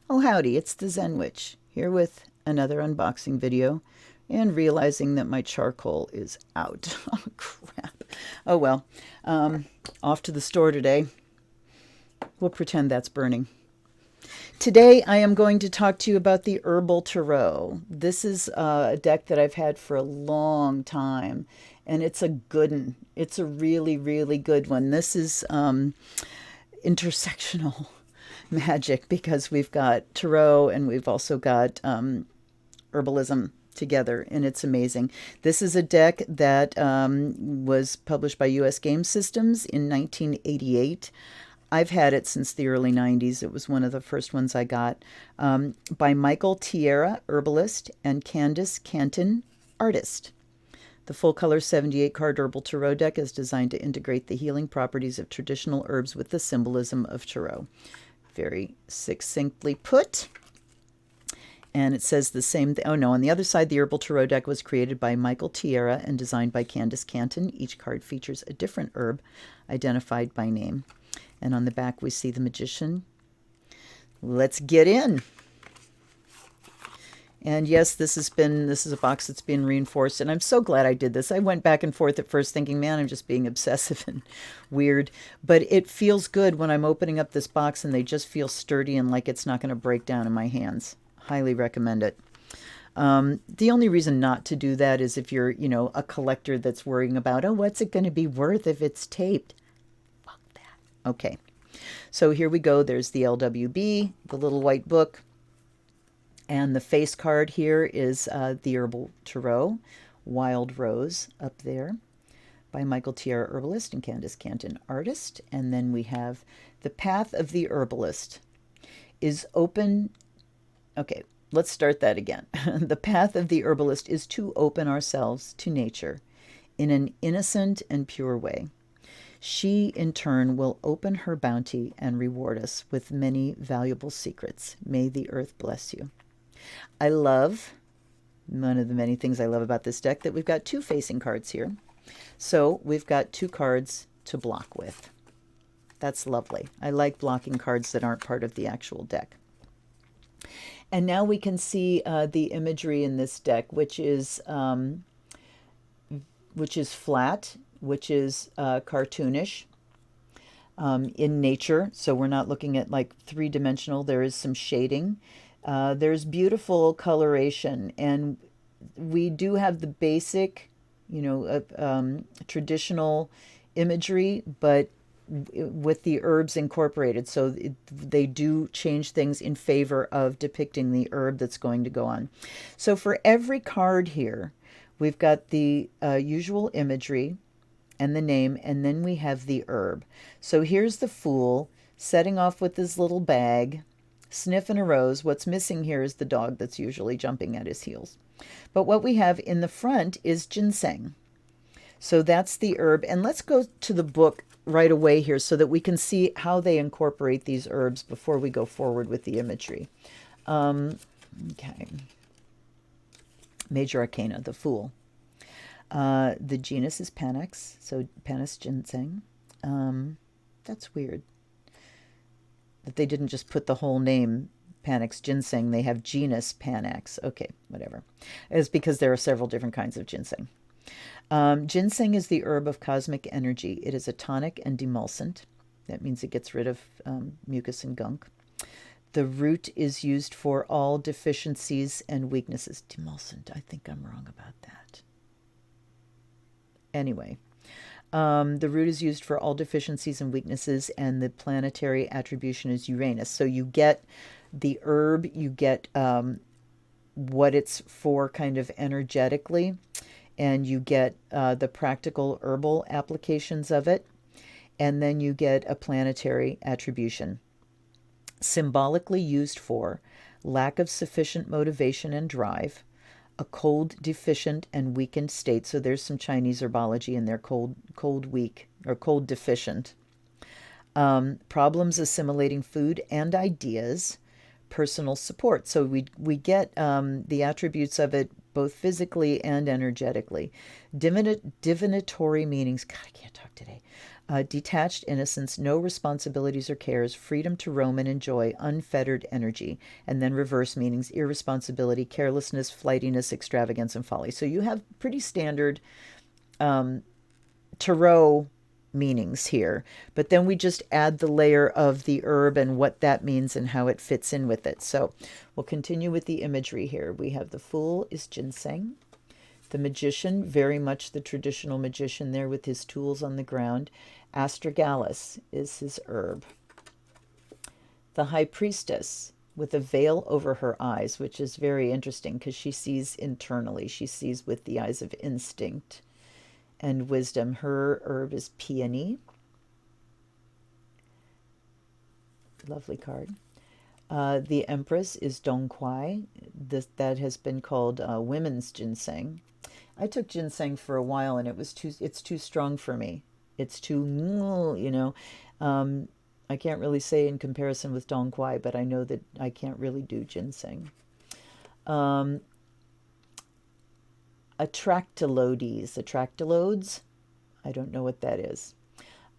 Oh, howdy, it's the Zen Witch, here with another unboxing video and realizing that my charcoal is out. Oh, crap. Oh, well, off to the store today. We'll pretend that's burning. Today, I am going to talk to you about the Herbal Tarot. This is a deck that I've had for a long time, and it's a good one. It's a really, really good one. This is intersectional magic because we've got tarot and we've also got herbalism together, and it's amazing. This is a deck that was published by US Game Systems in 1988. I've had it since the early 90s. It was one of the first ones I got, by Michael Tierra, herbalist, and Candice Cantin, artist. The full color 78 card herbal tarot deck is designed to integrate the healing properties of traditional herbs with the symbolism of tarot. Very succinctly put. And it says the same thing. Oh no, on the other side, the Herbal Tarot deck was created by Michael Tierra and designed by Candice Cantin. Each card features a different herb identified by name. And on the back, we see the magician. Let's get in. And yes, this is a box that's been reinforced, and I'm so glad I did this. I went back and forth at first thinking, man, I'm just being obsessive and weird. But it feels good when I'm opening up this box and they just feel sturdy and like it's not going to break down in my hands. Highly recommend it. The only reason not to do that is if you're, a collector that's worrying about, oh, what's it going to be worth if it's taped? Fuck that. Okay. So here we go. There's the LWB, the little white book. And the face card here is the Herbal Tarot, Wild Rose up there by Michael Tierra, herbalist, and Candice Cantin, artist. And then we have the Path of the Herbalist is open. Okay, let's start that again. The path of the herbalist is to open ourselves to nature in an innocent and pure way. She, in turn, will open her bounty and reward us with many valuable secrets. May the earth bless you. I love, one of the many things I love about this deck, that we've got two facing cards here. So we've got two cards to block with. That's lovely. I like blocking cards that aren't part of the actual deck. And now we can see the imagery in this deck, which is flat, which is cartoonish, in nature. So we're not looking at like three-dimensional. There is some shading. There's beautiful coloration, and we do have the basic, traditional imagery, but with the herbs incorporated. So they do change things in favor of depicting the herb that's going to go on. So for every card here, we've got the usual imagery and the name, and then we have the herb. So here's the Fool setting off with his little bag, sniffing a rose. What's missing here is the dog that's usually jumping at his heels. But what we have in the front is ginseng. So that's the herb. And let's go to the book right away here so that we can see how they incorporate these herbs before we go forward with the imagery. Okay. Major Arcana, the Fool. The genus is Panax, so Panax ginseng. That's weird that they didn't just put the whole name Panax ginseng. They have genus Panax. Okay, whatever. It's because there are several different kinds of ginseng. Ginseng is the herb of cosmic energy. It is a tonic and demulcent. That means it gets rid of mucus and gunk. The root is used for all deficiencies and weaknesses. Demulcent, I think I'm wrong about that. Anyway, the root is used for all deficiencies and weaknesses, and the planetary attribution is Uranus. So you get the herb, you get what it's for kind of energetically, and you get the practical herbal applications of it, and then you get a planetary attribution. Symbolically used for lack of sufficient motivation and drive, a cold, deficient, and weakened state. So there's some Chinese herbology in there, cold, weak, or cold, deficient. Problems assimilating food and ideas, personal support. So we get the attributes of it both physically and energetically. Divinatory meanings. God, I can't talk today. Detached innocence, no responsibilities or cares, freedom to roam and enjoy, unfettered energy. And then reverse meanings, irresponsibility, carelessness, flightiness, extravagance, and folly. So you have pretty standard tarot meanings here. But then we just add the layer of the herb and what that means and how it fits in with it. So we'll continue with the imagery here. We have the Fool is ginseng. The Magician, very much the traditional magician there with his tools on the ground. Astragalus is his herb. The High Priestess, with a veil over her eyes, which is very interesting because she sees internally. She sees with the eyes of instinct and wisdom. Her herb is peony. Lovely card. The Empress is dongquai. That has been called women's ginseng. I took ginseng for a while and it's too strong for me. It's too, you know. I can't really say in comparison with dongquai, but I know that I can't really do ginseng. Attractylodes. I don't know what that is.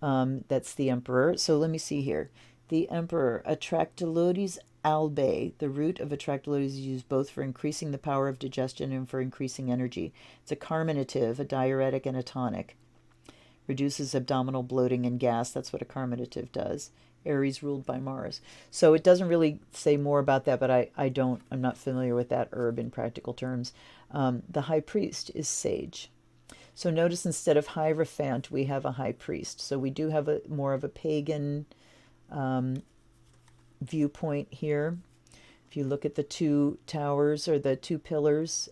That's the Emperor. So let me see here. The Emperor, Attractylodes albae. The root of Attractylodes is used both for increasing the power of digestion and for increasing energy. It's a carminative, a diuretic, and a tonic. Reduces abdominal bloating and gas. That's what a carminative does. Aries ruled by Mars. So it doesn't really say more about that, but I'm not familiar with that herb in practical terms. The High Priest is sage. So notice instead of Hierophant, we have a High Priest. So we do have more of a pagan viewpoint here. If you look at the two towers or the two pillars,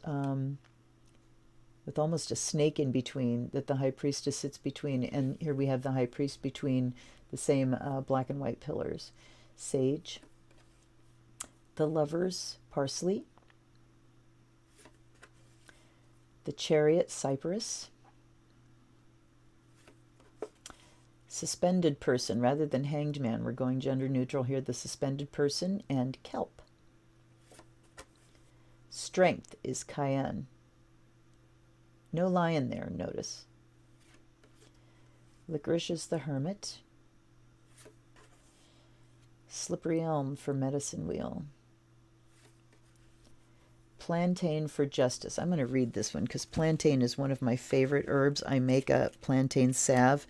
with almost a snake in between that the High Priestess sits between, and here we have the High Priest between the same black and white pillars. Sage. The Lovers, parsley. The Chariot, cypress. Suspended person, rather than hanged man, we're going gender neutral here. The suspended person, and kelp. Strength is cayenne. No lion there, notice. Licorice is the hermit. Slippery elm for medicine wheel. Plantain for justice. I'm going to read this one because plantain is one of my favorite herbs. I make a plantain salve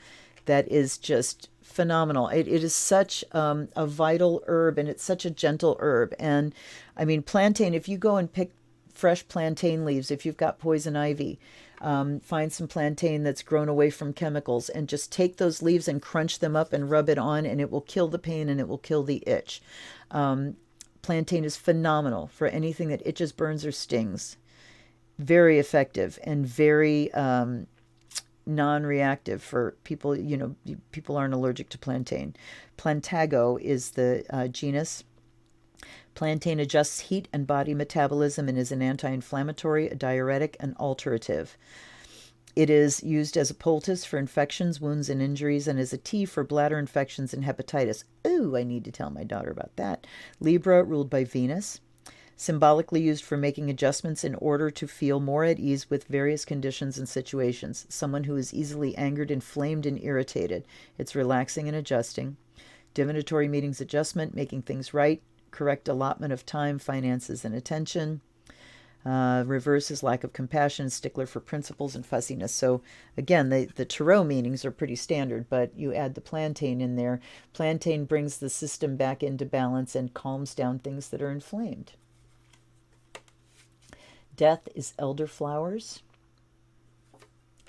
that is just phenomenal. It is such a vital herb, and it's such a gentle herb. And I mean, plantain, if you go and pick fresh plantain leaves, if you've got poison ivy, find some plantain that's grown away from chemicals and just take those leaves and crunch them up and rub it on, and it will kill the pain and it will kill the itch. Plantain is phenomenal for anything that itches, burns, or stings. Very effective and very non-reactive for people. You know, people aren't allergic to plantain. Plantago is the genus. Plantain adjusts heat and body metabolism and is an anti-inflammatory, a diuretic, and alterative. It is used as a poultice for infections, wounds, and injuries, and as a tea for bladder infections and hepatitis. Ooh, I need to tell my daughter about that. Libra, ruled by Venus. Symbolically used for making adjustments in order to feel more at ease with various conditions and situations. Someone who is easily angered, inflamed, and irritated. It's relaxing and adjusting. Divinatory meanings adjustment, making things right. Correct allotment of time, finances, and attention. Reverse is lack of compassion, stickler for principles, and fussiness. So again, the tarot meanings are pretty standard, but you add the plantain in there. Plantain brings the system back into balance and calms down things that are inflamed. Death is elderflowers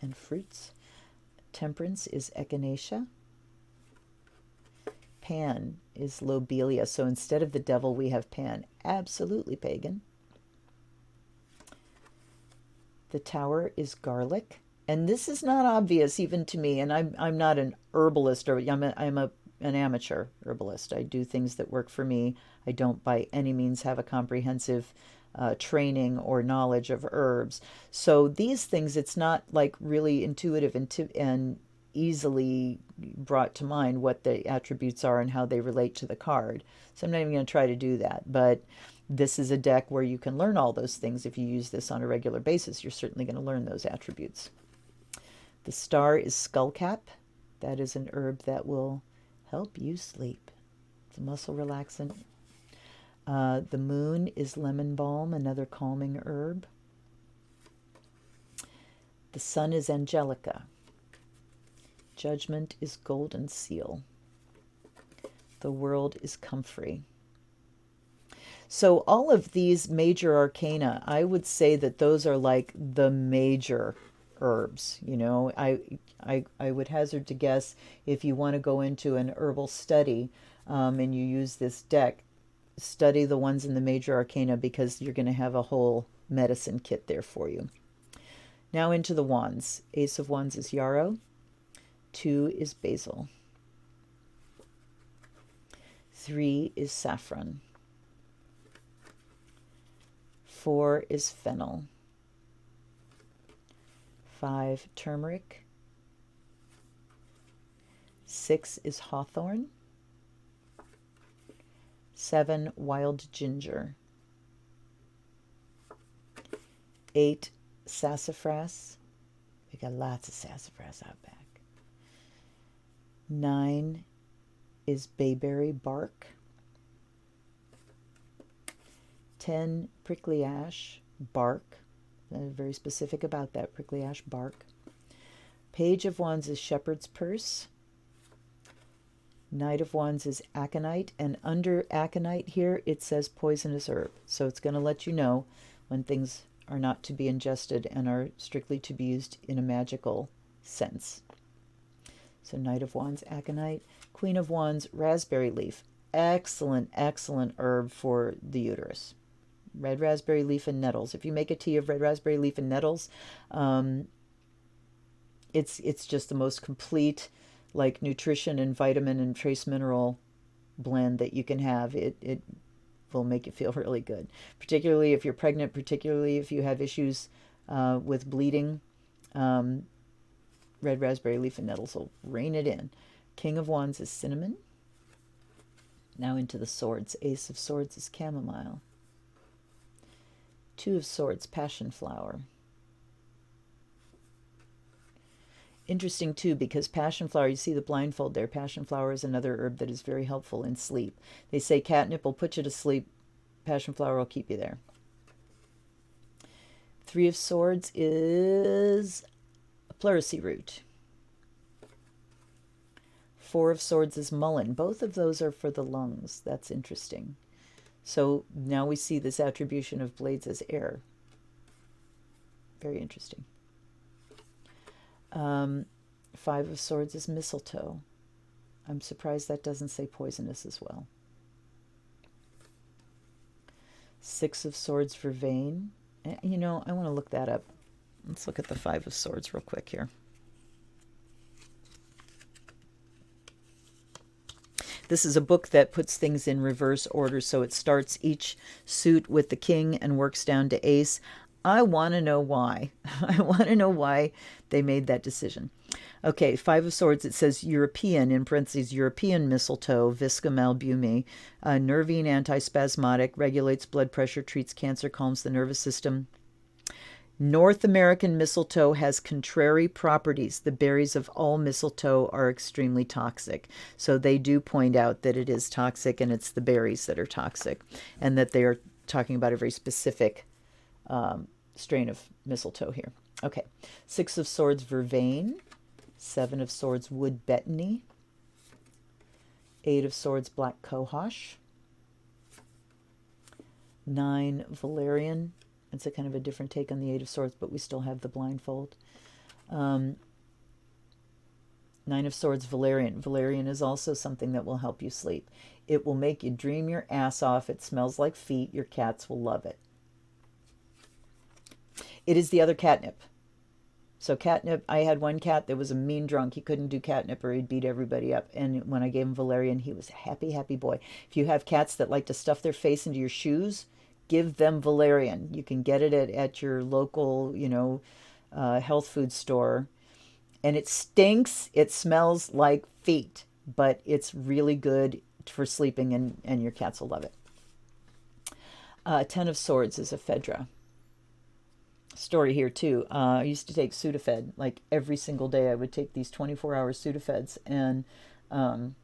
and fruits. Temperance is echinacea. Pan is lobelia. So instead of the devil, we have Pan. Absolutely pagan. The Tower is garlic. And this is not obvious even to me. And I'm not an herbalist, or I'm an amateur herbalist. I do things that work for me. I don't by any means have a comprehensive training or knowledge of herbs. So these things, it's not like really intuitive and easily brought to mind what the attributes are and how they relate to the card. So I'm not even going to try to do that. But this is a deck where you can learn all those things. If you use this on a regular basis, you're certainly going to learn those attributes. The star is skullcap. That is an herb that will help you sleep. It's a muscle relaxant. The moon is lemon balm, another calming herb. The sun is angelica. Judgment is golden seal. The world is comfrey. So all of these major arcana, I would say that those are like the major herbs. You know, I would hazard to guess, if you want to go into an herbal study and you use this deck, study the ones in the major arcana, because you're going to have a whole medicine kit there for you. Now into the wands. Ace of Wands is yarrow. 2 is basil. 3 is saffron. 4 is fennel. 5, turmeric. 6 is hawthorn. 7, wild ginger. 8, sassafras. We got lots of sassafras out back. 9 is bayberry bark. 10, prickly ash bark. Very specific about that, prickly ash bark. Page of Wands is shepherd's purse. Knight of Wands is aconite, and under aconite here it says poisonous herb. So it's going to let you know when things are not to be ingested and are strictly to be used in a magical sense. So Knight of Wands, aconite. Queen of Wands, raspberry leaf. Excellent, excellent herb for the uterus. Red raspberry leaf and nettles. If you make a tea of red raspberry leaf and nettles, it's just the most complete, like, nutrition and vitamin and trace mineral blend that you can have. It will make you feel really good, particularly if you're pregnant, particularly if you have issues with bleeding. Red raspberry leaf and nettles will rein it in. King of Wands is cinnamon. Now into the swords. Ace of Swords is chamomile. 2 of Swords, passion flower. Interesting too, because passion flower, you see the blindfold there. Passion flower is another herb that is very helpful in sleep. They say catnip will put you to sleep. Passion flower will keep you there. 3 of Swords is a pleurisy root. 4 of Swords is mullein. Both of those are for the lungs. That's interesting. So now we see this attribution of blades as air. Very interesting. 5 of Swords is mistletoe. I'm surprised that doesn't say poisonous as well. 6 of Swords, vervain. You know, I want to look that up. Let's look at the 5 of Swords real quick here. This is a book that puts things in reverse order, so it starts each suit with the king and works down to ace. I want to know why. I want to know why they made that decision. Okay, 5 of Swords, it says European, in parentheses, European mistletoe, Viscum albumi, nervine, antispasmodic, regulates blood pressure, treats cancer, calms the nervous system. North American mistletoe has contrary properties. The berries of all mistletoe are extremely toxic. So they do point out that it is toxic, and it's the berries that are toxic, and that they are talking about a very specific strain of mistletoe here. Okay, 6 of Swords, vervain. 7 of Swords, wood betony. 8 of Swords, black cohosh. 9, valerian. It's a kind of a different take on the 8 of Swords, but we still have the blindfold. 9 of Swords, valerian. Valerian is also something that will help you sleep. It will make you dream your ass off. It smells like feet. Your cats will love it. It is the other catnip. So catnip, I had one cat that was a mean drunk. He couldn't do catnip or he'd beat everybody up. And when I gave him valerian, he was a happy, happy boy. If you have cats that like to stuff their face into your shoes, give them valerian. You can get it at your local, health food store. And it stinks. It smells like feet. But it's really good for sleeping, and your cats will love it. 10 of Swords is ephedra. story here too. I used to take Sudafed like every single day. I would take these 24-hour Sudafeds, and um,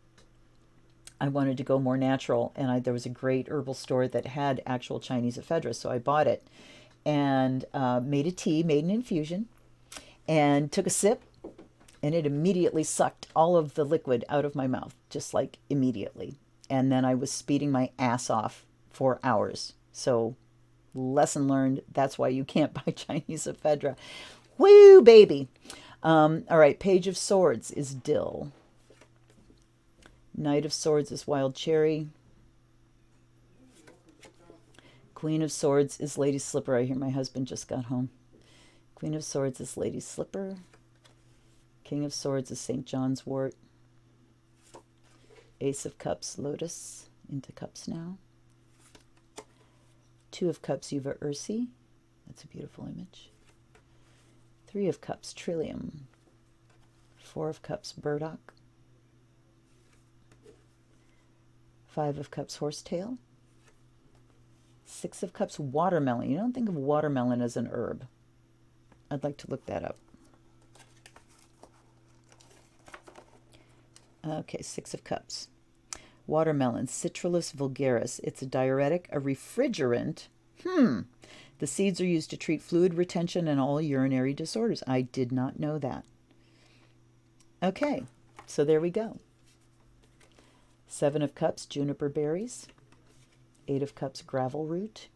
I wanted to go more natural. And there was a great herbal store that had actual Chinese ephedra, so I bought it and made a tea, made an infusion, and took a sip, and it immediately sucked all of the liquid out of my mouth, just like immediately. And then I was speeding my ass off for hours. So, lesson learned. That's why you can't buy Chinese ephedra. Woo, baby. All right, Page of Swords is dill. Knight of Swords is wild cherry. Queen of Swords is Lady Slipper. I hear my husband just got home. Queen of Swords is Lady Slipper. King of Swords is St. John's wort. Ace of Cups, lotus, into cups now. Two of Cups, Uva ursi. That's a beautiful image. Three of Cups, trillium. Four of Cups, burdock. Five of Cups, horsetail. Six of Cups, watermelon. You don't think of watermelon as an herb. I'd like to look that up. Okay, Six of Cups. Watermelon, Citrullus vulgaris. It's a diuretic, a refrigerant. The seeds are used to treat fluid retention and all urinary disorders. I did not know that. Okay, so there we go. Seven of Cups, juniper berries. Eight of Cups, gravel root.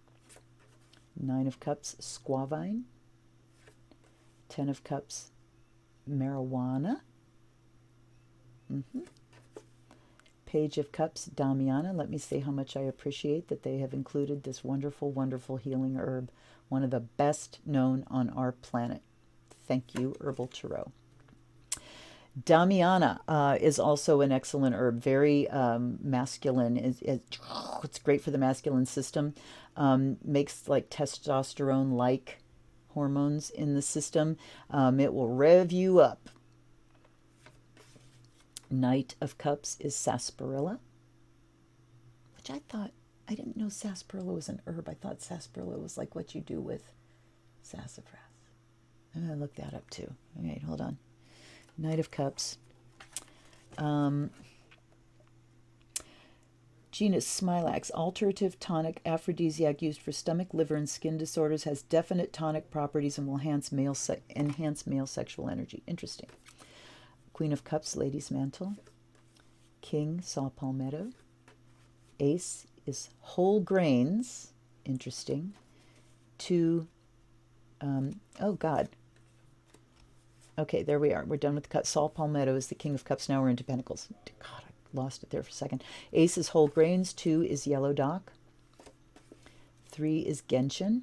Nine of Cups, squavine. 10 of Cups, marijuana. Page of Cups, Damiana. Let me say how much I appreciate that they have included this wonderful, wonderful healing herb, one of the best known on our planet. Thank you, Herbal Tarot. Damiana is also an excellent herb, very masculine. It's great for the masculine system. Makes like testosterone-like hormones in the system. It will rev you up. Knight of Cups is sarsaparilla, which I didn't know sarsaparilla was an herb. I thought sarsaparilla was like what you do with sassafras. I'm going to look that up too. All right, hold on. Knight of Cups. Genus Smilax, alterative tonic aphrodisiac used for stomach, liver, and skin disorders, has definite tonic properties and will enhance male sexual energy. Interesting. Queen of Cups, Lady's Mantle. King, saw palmetto. Ace is whole grains. Interesting. Two, oh God. Okay, there we are. We're done with the cups. Saul Palmetto is the King of Cups. Now we're into Pentacles. God, I lost it there for a second. Ace is whole grains. 2 is yellow dock. 3 is gentian.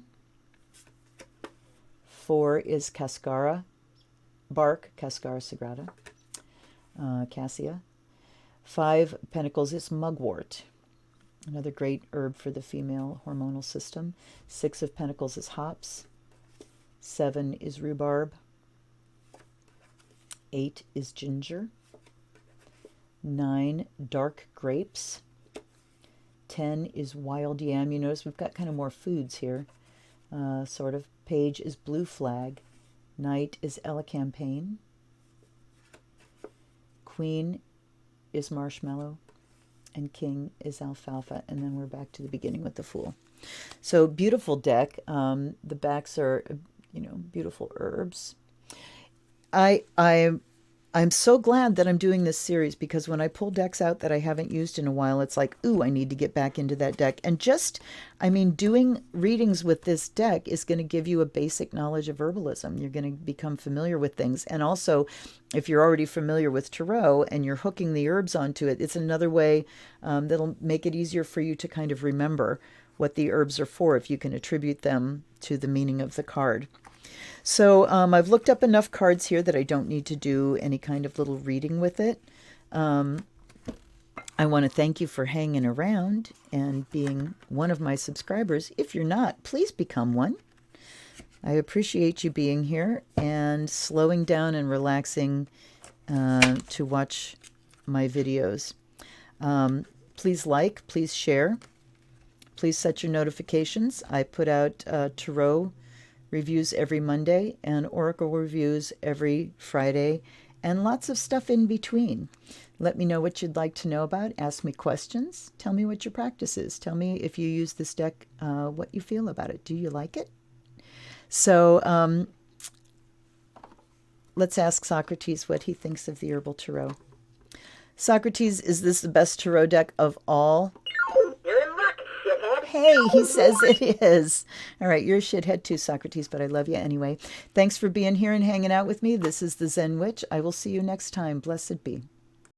4 is cascara bark, cascara sagrada, cassia. 5 pentacles is mugwort, another great herb for the female hormonal system. 6 of pentacles is hops. 7 is rhubarb. 8 is ginger. 9, dark grapes. 10 is wild yam. You notice we've got kind of more foods here, sort of. Page is blue flag. Knight is elecampane. Queen is marshmallow. And king is alfalfa. And then we're back to the beginning with the Fool. So beautiful deck. The backs are, beautiful herbs. I'm so glad that I'm doing this series, because when I pull decks out that I haven't used in a while, it's like, ooh, I need to get back into that deck. And doing readings with this deck is going to give you a basic knowledge of herbalism. You're going to become familiar with things. And also, if you're already familiar with tarot and you're hooking the herbs onto it, it's another way that'll make it easier for you to kind of remember what the herbs are for, if you can attribute them to the meaning of the card. So I've looked up enough cards here that I don't need to do any kind of little reading with it. I want to thank you for hanging around and being one of my subscribers. If you're not, please become one. I appreciate you being here and slowing down and relaxing to watch my videos. Please like, please share, please set your notifications. I put out tarot reviews every Monday, and Oracle reviews every Friday, and lots of stuff in between. Let me know what you'd like to know about. Ask me questions. Tell me what your practice is. Tell me if you use this deck, what you feel about it. Do you like it? So let's ask Socrates what he thinks of the Herbal Tarot. Socrates, is this the best tarot deck of all? You're in luck, shithead. Hey, he says it is. All right, you're a shithead too, Socrates, but I love you anyway. Thanks for being here and hanging out with me. This is the Zen Witch. I will see you next time. Blessed be.